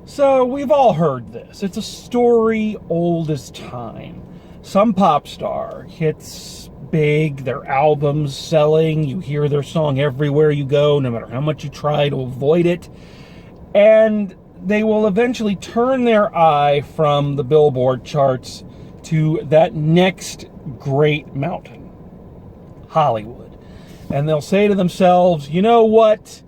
So we've all heard this. It's a story old as time. Some pop star hits big, their album's selling, you hear their song everywhere you go, no matter how much you try to avoid it. And they will eventually turn their eye from the Billboard charts to that next great mountain, Hollywood. And they'll say to themselves, you know what?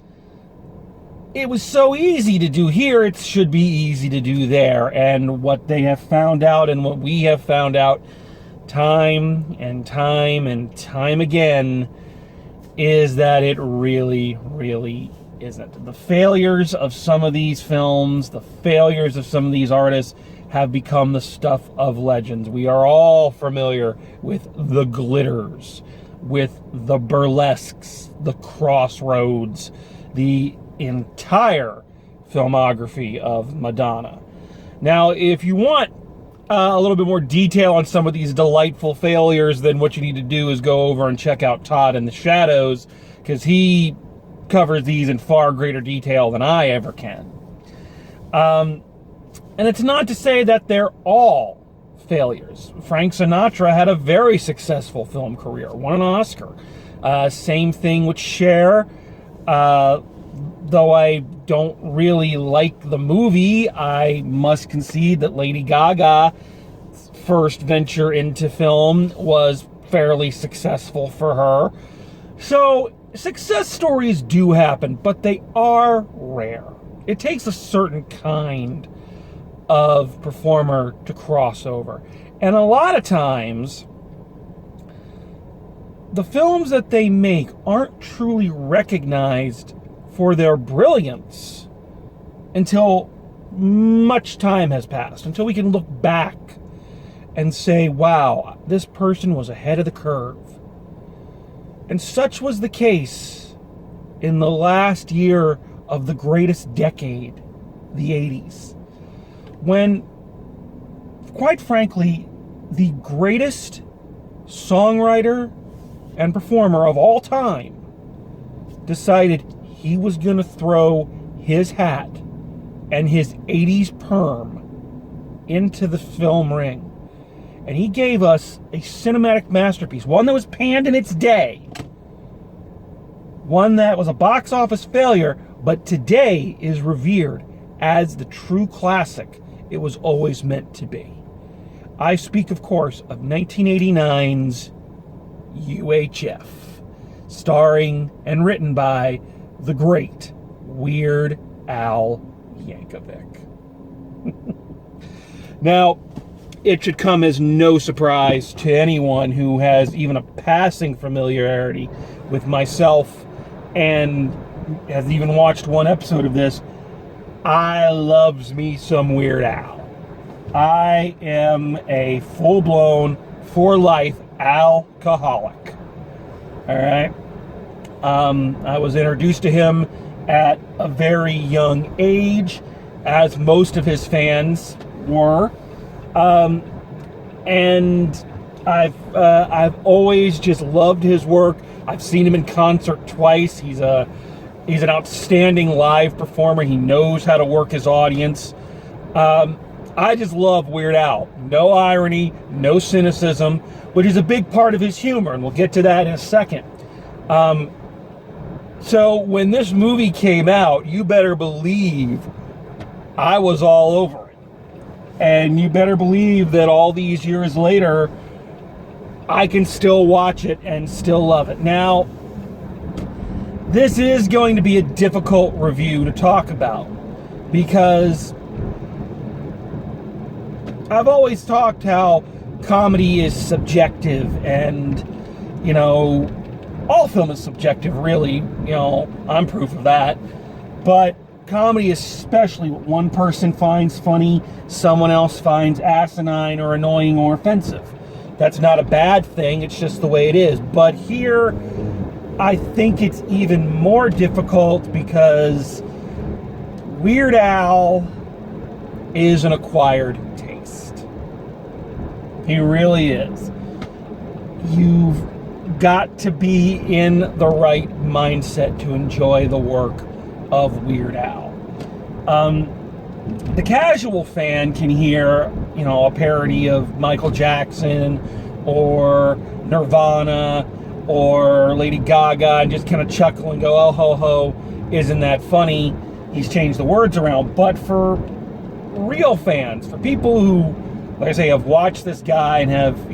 It was so easy to do here, it should be easy to do there. And what they have found out, and what we have found out time and time and time again, is that it really, really isn't. The failures of some of these films, the failures of some of these artists have become the stuff of legends. We are all familiar with the glitters, with the burlesques, the crossroads, the entire filmography of Madonna. Now, if you want a little bit more detail on some of these delightful failures, then what you need to do is go over and check out Todd in the Shadows, because he covers these in far greater detail than I ever can. And it's not to say that they're all failures. Frank Sinatra had a very successful film career, won an Oscar. Same thing with Cher. Though I don't really like the movie, I must concede that Lady Gaga's first venture into film was fairly successful for her. So success stories do happen, but they are rare. It takes a certain kind of performer to cross over. And a lot of times, the films that they make aren't truly recognized for their brilliance until much time has passed, until we can look back and say, wow, this person was ahead of the curve. And such was the case in the last year of the greatest decade, the 80s, when, quite frankly, the greatest songwriter and performer of all time decided he was going to throw his hat and his 80s perm into the film ring. And he gave us a cinematic masterpiece, one that was panned in its day, one that was a box office failure, but today is revered as the true classic it was always meant to be. I speak, of course, of 1989's UHF, starring and written by the great Weird Al Yankovic. Now, it should come as no surprise to anyone who has even a passing familiarity with myself and has even watched one episode of this. I loves me some Weird Al. I am a full-blown, for-life alcoholic. All right? I was introduced to him at a very young age, as most of his fans were. And I've always just loved his work. I've seen him in concert twice. He's an outstanding live performer. He knows how to work his audience. I just love Weird Al. No irony, no cynicism, which is a big part of his humor, and we'll get to that in a second. So when this movie came out, you better believe I was all over it. And you better believe that all these years later, I can still watch it and still love it. Now, this is going to be a difficult review to talk about, because I've always talked how comedy is subjective, and, you know, all film is subjective, really. You know, I'm proof of that. But comedy, especially, what one person finds funny, someone else finds asinine or annoying or offensive. That's not a bad thing, it's just the way it is. But here, I think it's even more difficult because Weird Al is an acquired taste. He really is. You've got to be in the right mindset to enjoy the work of Weird Al. the casual fan can hear, a parody of Michael Jackson or Nirvana or Lady Gaga and just kind of chuckle and go, oh ho ho, isn't that funny? He's changed the words around. But for real fans, for people who, like I say, have watched this guy and have,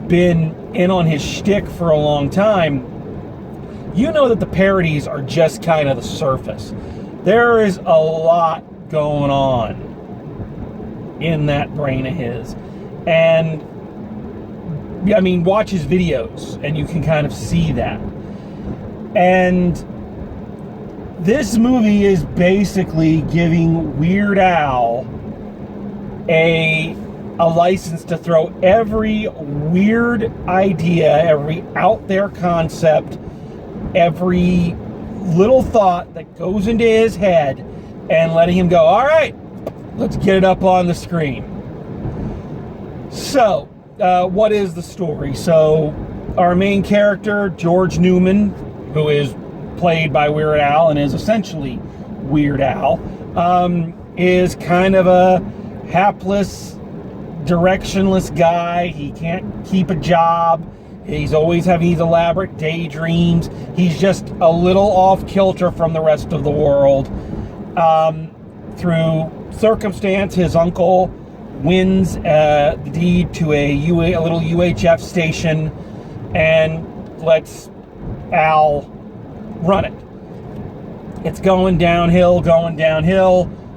been in on his shtick for a long time, you know that the parodies are just kind of the surface. There is a lot going on in that brain of his. And I mean, watch his videos and you can kind of see that. And this movie is basically giving Weird Al a license to throw every weird idea, every out there concept, every little thought that goes into his head and letting him go, all right, let's get it up on the screen. So, what is the story? So, our main character, George Newman, who is played by Weird Al and is essentially Weird Al, is kind of a hapless, directionless guy. He can't keep a job. He's always having these elaborate daydreams. He's just a little off kilter from the rest of the world. Through circumstance, his uncle wins the deed to a little UHF station and lets Al run it. It's going downhill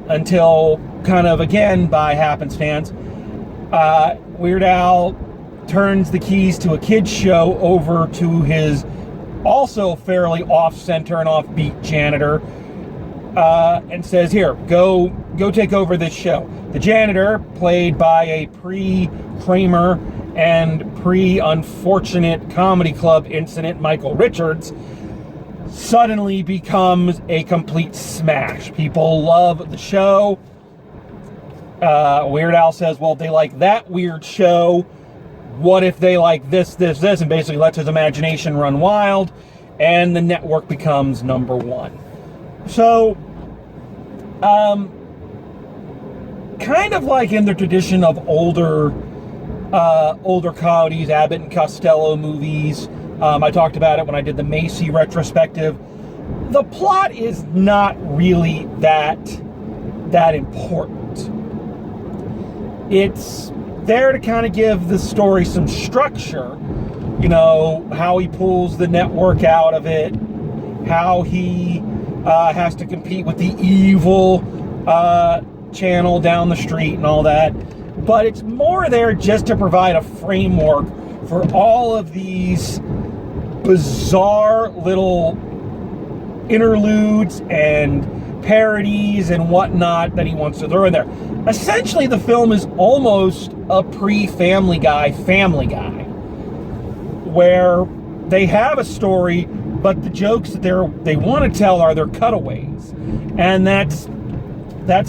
until kind of, again, by happenstance, Weird Al turns the keys to a kid's show over to his also fairly off-center and offbeat janitor, and says, here, go take over this show. The janitor, played by a pre-Kramer and pre-unfortunate comedy club incident Michael Richards, suddenly becomes a complete smash. People love the show. Weird Al says, well, they like that weird show. What if they like this, and basically lets his imagination run wild, and the network becomes number one. So, kind of like in the tradition of older comedies, Abbott and Costello movies. I talked about it when I did the Macy retrospective. The plot is not really that important. It's there to kind of give the story some structure. How he pulls the network out of it, how he has to compete with the evil channel down the street and all that. But it's more there just to provide a framework for all of these bizarre little interludes and parodies and whatnot that he wants to throw in there. Essentially, the film is almost a pre-Family Guy, where they have a story, but the jokes that they want to tell are their cutaways. And that's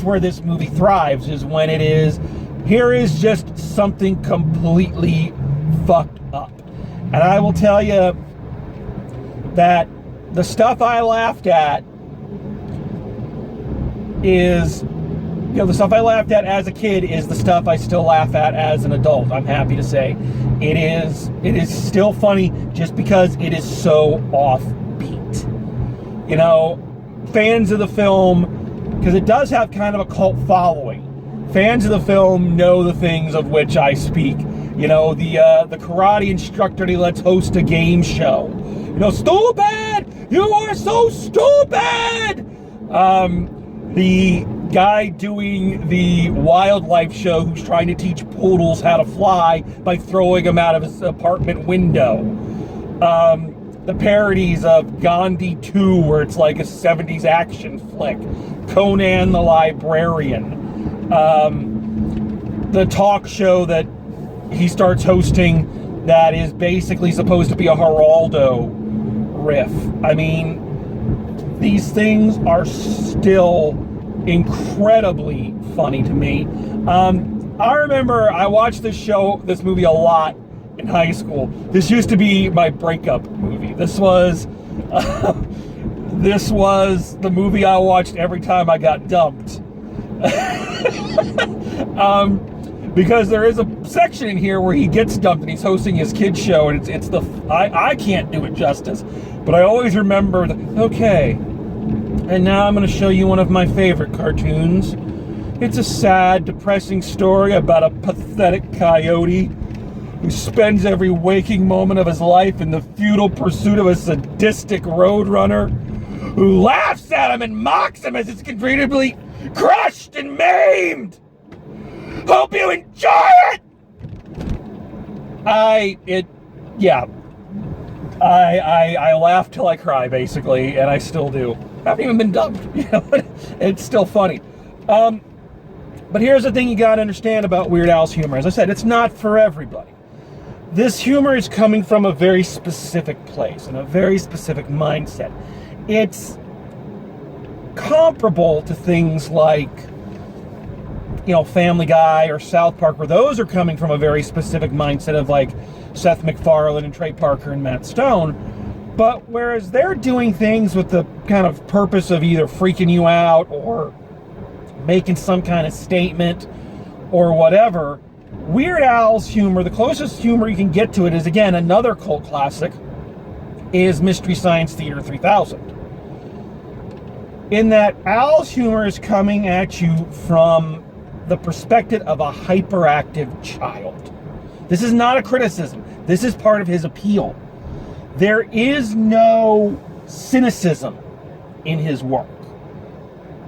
where this movie thrives, is when it is, here is just something completely fucked up. And I will tell you that the stuff I laughed at is, the stuff I laughed at as a kid is the stuff I still laugh at as an adult. I'm happy to say it is still funny just because it is so offbeat. Fans of the film, because it does have kind of a cult following, fans of the film know the things of which I speak. The karate instructor he lets host a game show. Stupid! You are so stupid! The guy doing the wildlife show who's trying to teach poodles how to fly by throwing them out of his apartment window. The parodies of Gandhi 2, where it's like a 70s action flick. Conan the Librarian. The talk show that he starts hosting that is basically supposed to be a Geraldo riff. I mean, these things are still incredibly funny to me. I remember I watched this movie a lot in high school. This used to be my breakup movie. This was the movie I watched every time I got dumped. Because there is a section in here where he gets dumped and he's hosting his kids show, and it's the I can't do it justice, but I always remember okay, and now I'm going to show you one of my favorite cartoons. It's a sad, depressing story about a pathetic coyote who spends every waking moment of his life in the futile pursuit of a sadistic roadrunner who laughs at him and mocks him as it's conveniently crushed and maimed. Hope you enjoy it! I laugh till I cry, basically, and I still do. I haven't even been dubbed, it's still funny. But here's the thing you gotta understand about Weird Al's humor. As I said, it's not for everybody. This humor is coming from a very specific place and a very specific mindset. It's comparable to things like, Family Guy or South Park, where those are coming from a very specific mindset of like Seth MacFarlane and Trey Parker and Matt Stone. But whereas they're doing things with the kind of purpose of either freaking you out or making some kind of statement or whatever, Weird Al's humor, the closest humor you can get to it is, again, another cult classic, is Mystery Science Theater 3000. In that Al's humor is coming at you from the perspective of a hyperactive child. This is not a criticism. This is part of his appeal. There is no cynicism in his work.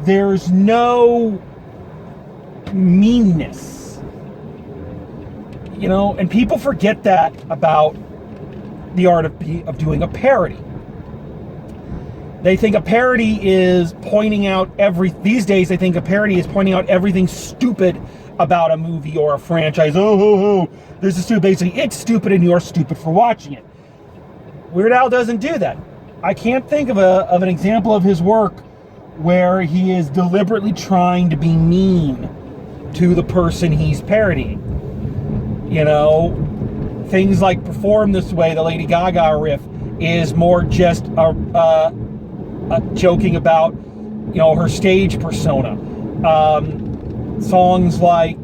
There's no meanness. And people forget that about the art of doing a parody. They think a parody is pointing out these days they think a parody is pointing out everything stupid about a movie or a franchise. Oh, this is stupid. Basically, it's stupid and you're stupid for watching it. Weird Al doesn't do that. I can't think of an example of his work where he is deliberately trying to be mean to the person he's parodying. Things like Perform This Way, the Lady Gaga riff, is more just joking about, her stage persona. Songs like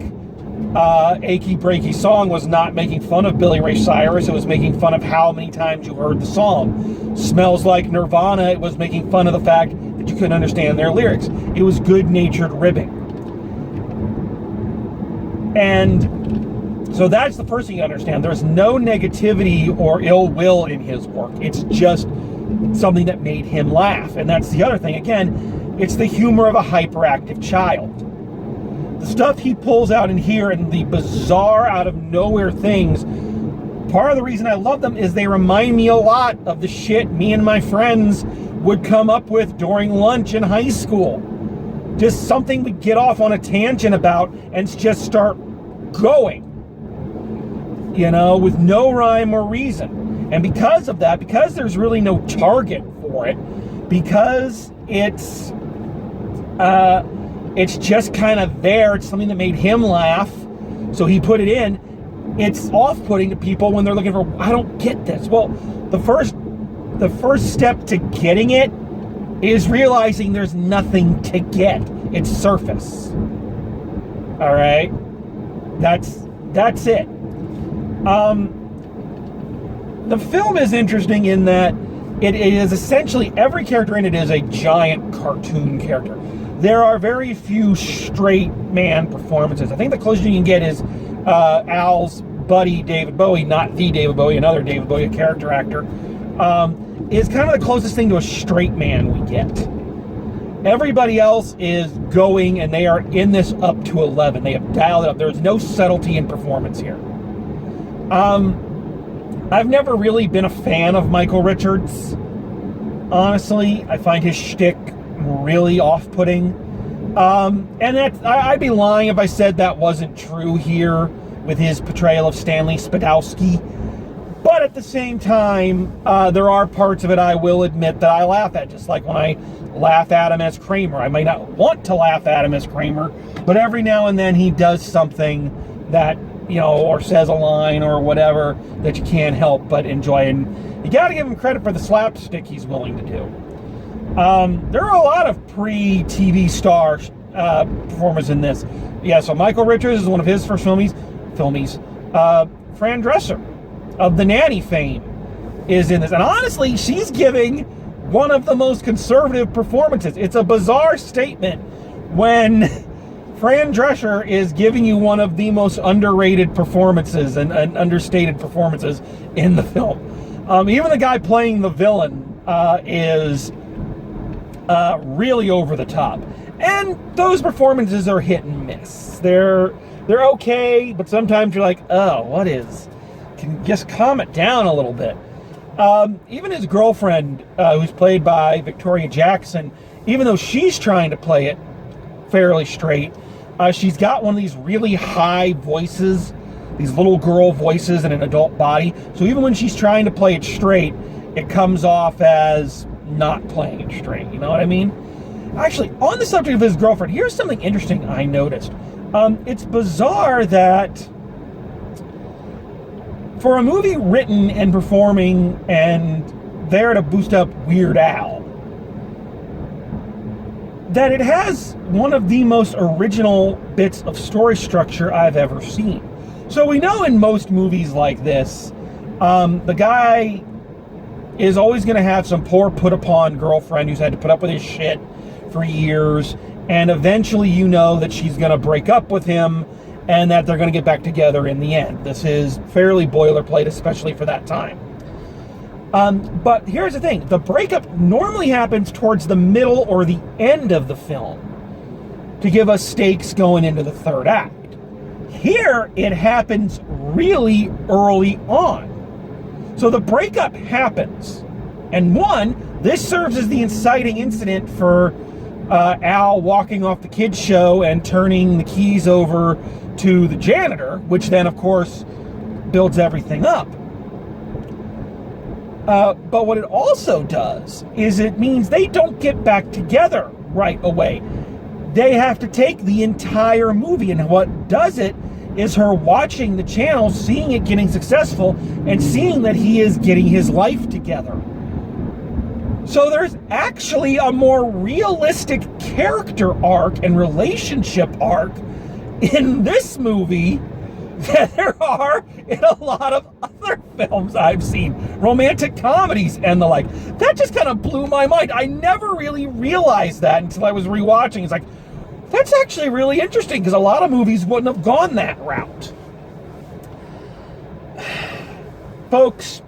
Achy Breaky Song was not making fun of Billy Ray Cyrus, it was making fun of how many times you heard the song. Smells Like Nirvana, it was making fun of the fact that you couldn't understand their lyrics. It was good-natured ribbing. And so that's the first thing you understand. There's no negativity or ill will in his work. It's just something that made him laugh. And that's the other thing. Again, it's the humor of a hyperactive child. The stuff he pulls out in here and the bizarre, out of nowhere things, part of the reason I love them is they remind me a lot of the shit me and my friends would come up with during lunch in high school. Just something we get off on a tangent about and just start going, with no rhyme or reason. And because of that, because there's really no target for it, because it's just kind of there, it's something that made him laugh, so he put it in, it's off-putting to people when they're looking for, I don't get this. Well, the first step to getting it is realizing there's nothing to get. It's surface. All right? That's it. The film is interesting in that it is essentially, every character in it is a giant cartoon character. There are very few straight man performances. I think the closest you can get is Al's buddy David Bowie, not the David Bowie, another David Bowie, a character actor, is kind of the closest thing to a straight man we get. Everybody else is going, and they are in this up to 11. They have dialed it up. There's no subtlety in performance here. I've never really been a fan of Michael Richards. Honestly, I find his shtick really off-putting. And I'd be lying if I said that wasn't true here with his portrayal of Stanley Spadowski. But at the same time, there are parts of it I will admit that I laugh at, just like when I laugh at him as Kramer. I may not want to laugh at him as Kramer, but every now and then he does something that, or says a line or whatever that you can't help but enjoy. And you got to give him credit for the slapstick he's willing to do. There are a lot of pre-TV star performers in this. Yeah, so Michael Richards is one of his first filmies. Fran Drescher of The Nanny fame is in this. And honestly, she's giving one of the most conservative performances. It's a bizarre statement when Fran Drescher is giving you one of the most underrated performances and understated performances in the film. Even the guy playing the villain is really over the top. And those performances are hit and miss. They're okay, but sometimes you're like, oh, what is? Can you just calm it down a little bit? Even his girlfriend, who's played by Victoria Jackson, even though she's trying to play it fairly straight, she's got one of these really high voices, these little girl voices in an adult body. So even when she's trying to play it straight, it comes off as not playing it straight. You know what I mean? Actually, on the subject of his girlfriend, here's something interesting I noticed. It's bizarre that for a movie written and performing and there to boost up Weird Al, that it has one of the most original bits of story structure I've ever seen. So we know in most movies like this, the guy is always going to have some poor put-upon girlfriend who's had to put up with his shit for years, and eventually you know that she's going to break up with him and that they're going to get back together in the end. This is fairly boilerplate, especially for that time. But here's the thing. The breakup normally happens towards the middle or the end of the film to give us stakes going into the third act. Here, it happens really early on. So the breakup happens. And one, this serves as the inciting incident for Al walking off the kids' show and turning the keys over to the janitor, which then, of course, builds everything up. But what it also does is it means they don't get back together right away. They have to take the entire movie, and what does it is her watching the channel, seeing it getting successful, and seeing that he is getting his life together. So there's actually a more realistic character arc and relationship arc in this movie than there are in a lot of other films I've seen, romantic comedies and the like. That just kind of blew my mind. I never really realized that until I was rewatching. It's like, that's actually really interesting, because a lot of movies wouldn't have gone that route. Folks,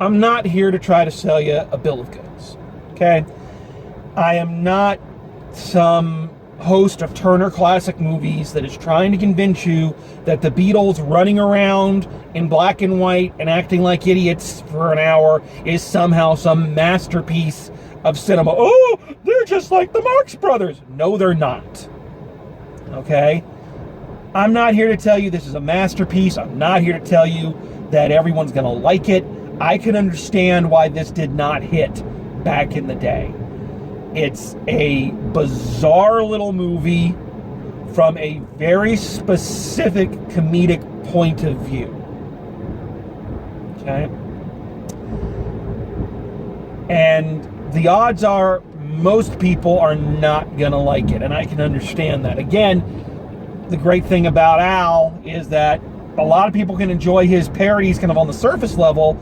I'm not here to try to sell you a bill of goods, okay? I am not some host of Turner Classic Movies that is trying to convince you that the Beatles running around in black and white and acting like idiots for an hour is somehow some masterpiece of cinema. Oh, they're just like the Marx Brothers. No, they're not. Okay? I'm not here to tell you this is a masterpiece. I'm not here to tell you that everyone's going to like it. I can understand why this did not hit back in the day. It's a bizarre little movie from a very specific comedic point of view. Okay? And the odds are most people are not going to like it, and I can understand that. Again, the great thing about Al is that a lot of people can enjoy his parodies kind of on the surface level,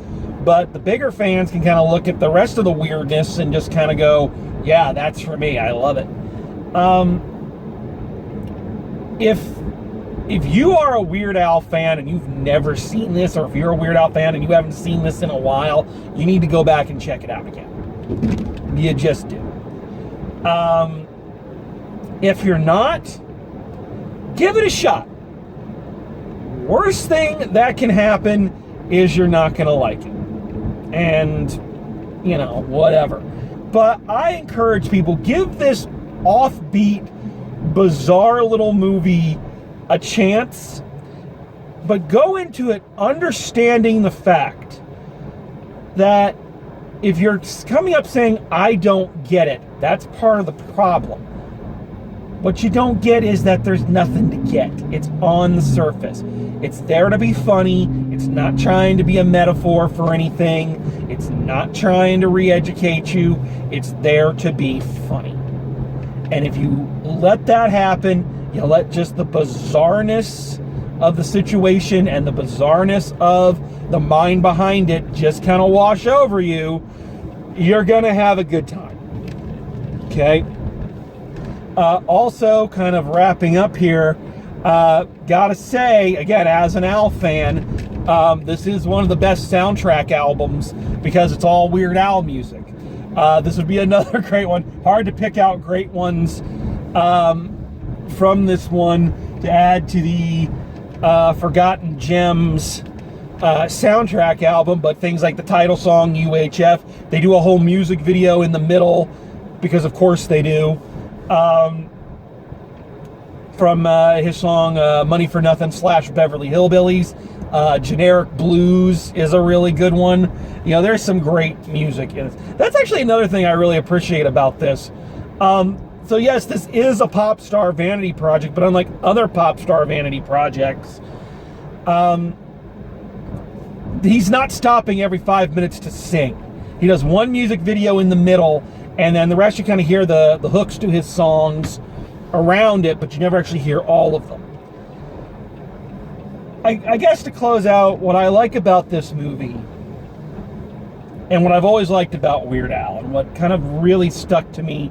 but the bigger fans can kind of look at the rest of the weirdness and just kind of go, yeah, that's for me. I love it. If you are a Weird Al fan and you've never seen this, or if you're a Weird Al fan and you haven't seen this in a while, you need to go back and check it out again. You just do. If you're not, give it a shot. Worst thing that can happen is you're not going to like it. And, you know, whatever. But I encourage people, give this offbeat, bizarre little movie a chance, but go into it understanding the fact that if you're coming up saying, I don't get it, that's part of the problem. What you don't get is that there's nothing to get. It's on the surface. It's there to be funny. It's not trying to be a metaphor for anything. It's not trying to re-educate you. It's there to be funny. And if you let that happen, you let just the bizarreness of the situation and the bizarreness of the mind behind it just kind of wash over you, you're going to have a good time. Okay? Also, kind of wrapping up here, gotta say, again, as an Al fan, this is one of the best soundtrack albums because it's all Weird Al music. This would be another great one. Hard to pick out great ones from this one to add to the Forgotten Gems soundtrack album, but things like the title song, UHF, they do a whole music video in the middle, because of course they do. From his song Money for Nothing / Beverly Hillbillies. Generic Blues is a really good one. You know, there's some great music in it. That's actually another thing I really appreciate about this. So yes, this is a pop star vanity project, but unlike other pop star vanity projects, he's not stopping every 5 minutes to sing. He does one music video in the middle, and then the rest you kind of hear the hooks to his songs around it, but you never actually hear all of them. I guess to close out, what I like about this movie, and what I've always liked about Weird Al, and what kind of really stuck to me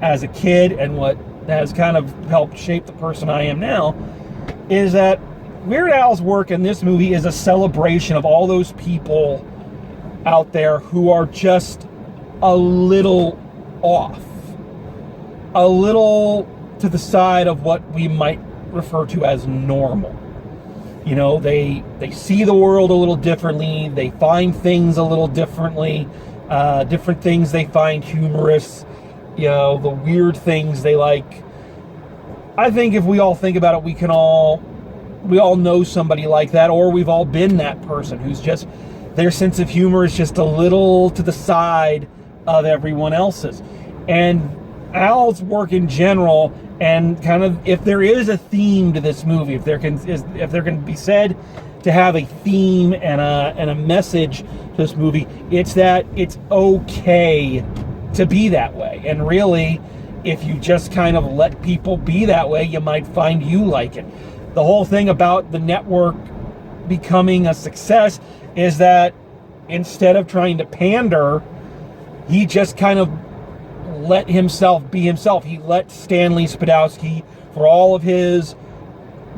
as a kid, and what has kind of helped shape the person I am now, is that Weird Al's work in this movie is a celebration of all those people out there who are just a little off, a little to the side of what we might refer to as normal. You know, they see the world a little differently, they find things a little differently, different things they find humorous, you know, the weird things they like. I think if we all think about it, we all know somebody like that, or we've all been that person who's just, their sense of humor is just a little to the side of everyone else's. And Al's work in general, and kind of, if there is a theme to this movie, if there can be said to have a theme and a message to this movie, it's that it's okay to be that way. And really, if you just kind of let people be that way, you might find you like it. The whole thing about the network becoming a success is that instead of trying to pander, he just kind of let himself be himself. He let Stanley Spadowski, for all of his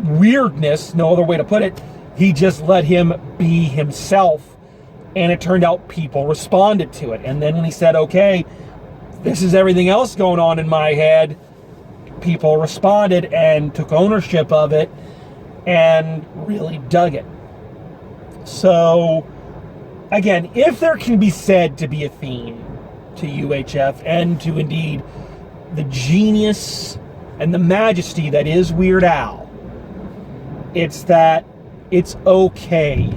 weirdness, no other way to put it, he just let him be himself, and it turned out people responded to it. And then when he said, okay, this is everything else going on in my head, people responded and took ownership of it and really dug it. So, again, if there can be said to be a theme to UHF, and to indeed the genius and the majesty that is Weird Al, it's that it's okay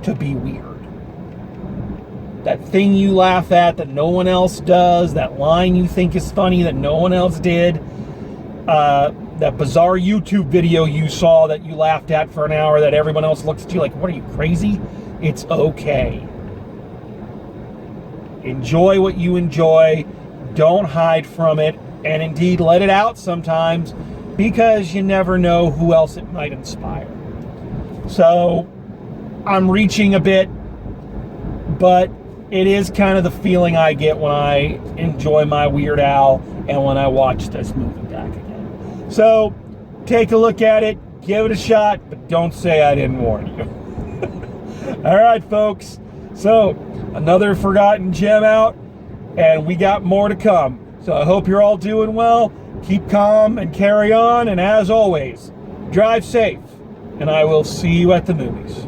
to be weird. That thing you laugh at that no one else does, that line you think is funny that no one else did, that bizarre YouTube video you saw that you laughed at for an hour that everyone else looks at you like, what are you, crazy? It's okay. Enjoy what you enjoy. Don't hide from it. And indeed, let it out sometimes, because you never know who else it might inspire. So, I'm reaching a bit, but it is kind of the feeling I get when I enjoy my Weird Al and when I watch this movie back again. So, take a look at it, give it a shot, but don't say I didn't warn you. All right, folks. So, another Forgotten Gem out, and we got more to come. So I hope you're all doing well. Keep calm and carry on, and as always, drive safe, and I will see you at the movies.